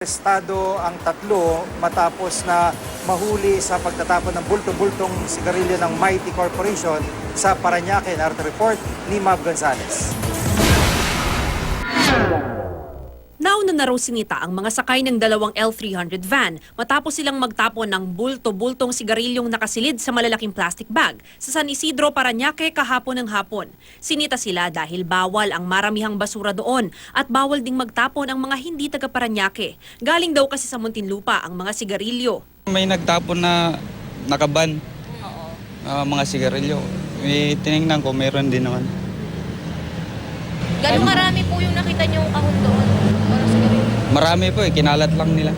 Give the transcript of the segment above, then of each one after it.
Arestado ang tatlo matapos na mahuli sa pagtatapon ng bulto-bultong sigarilyo ng Mighty Corporation sa Parañaque. Narito report ni Mav Gonzalez. Nauna na raw sinita ang mga sakay ng dalawang L300 van matapos silang magtapon ng bulto-bultong sigarilyong nakasilid sa malalaking plastic bag sa San Isidro, Parañaque kahapon ng hapon. Sinita sila dahil bawal ang maramihang basura doon at bawal ding magtapon ang mga hindi taga Parañaque. Galing daw kasi sa Muntinlupa ang mga sigarilyo. May nagtapon na nakaban mga sigarilyo. May tinignan ko, meron din naman. Gano'ng marami po yung nakita niyong kahon doon? Para sa gabi? Marami po kinalat lang nila.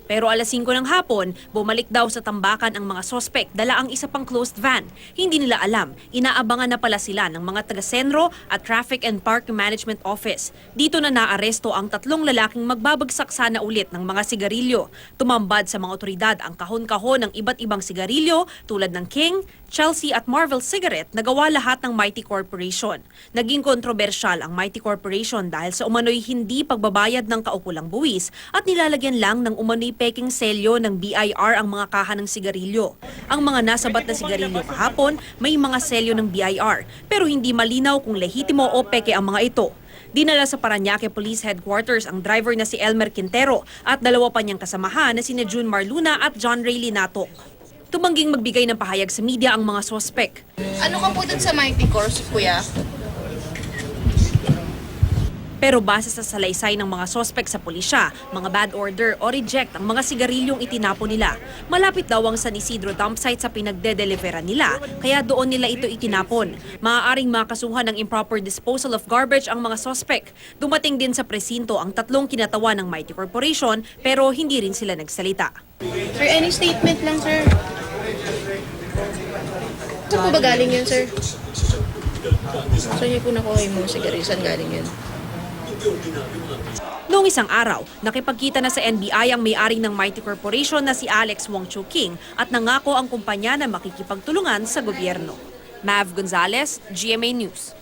Pero alas 5 ng hapon, bumalik daw sa tambakan ang mga sospek dala ang isa pang closed van. Hindi nila alam, inaabangan na pala sila ng mga taga-Senro at Traffic and Park Management Office. Dito na naaresto ang tatlong lalaking magbabagsak sana ulit ng mga sigarilyo. Tumambad sa mga otoridad ang kahon-kahon ng iba't ibang sigarilyo tulad ng King, Chelsea at Marvel Cigarette na gawa lahat ng Mighty Corporation. Naging kontrobersyal ang Mighty Corporation dahil sa umano'y hindi pagbabayad ng kaukulang buwis at nilalagyan lang ng umano'y peking selyo ng BIR ang mga kaha ng sigarilyo. Ang mga nasabat na sigarilyo kahapon may mga selyo ng BIR pero hindi malinaw kung lehitimo o peke ang mga ito. Dinala sa Parañaque Police Headquarters ang driver na si Elmer Quintero at dalawa pa niyang kasamahan na sina June Marluna at John Ray Linatok. Tumangging magbigay ng pahayag sa media ang mga sospek. Ano ka po dun sa Mighty Corps, kuya? Pero base sa salaysay ng mga sospek sa pulisya, mga bad order o reject ang mga sigarilyong itinapon nila. Malapit daw ang San Isidro dump site sa pinagde-deliveran nila, kaya doon nila ito itinapon. Maaaring makasuhan ng improper disposal of garbage ang mga sospek. Dumating din sa presinto ang tatlong kinatawan ng Mighty Corporation pero hindi rin sila nagsalita. Sir, any statement lang, sir? Saan po ba galing yun, sir? Saan niyo po nakuha yung mga sigarilyo? Saan galing yun? Noong isang araw, nakipagkita na sa NBI ang may-ari ng Mighty Corporation na si Alex Wong Choo King at nangako ang kumpanya na makikipagtulungan sa gobyerno. Mav Gonzalez, GMA News.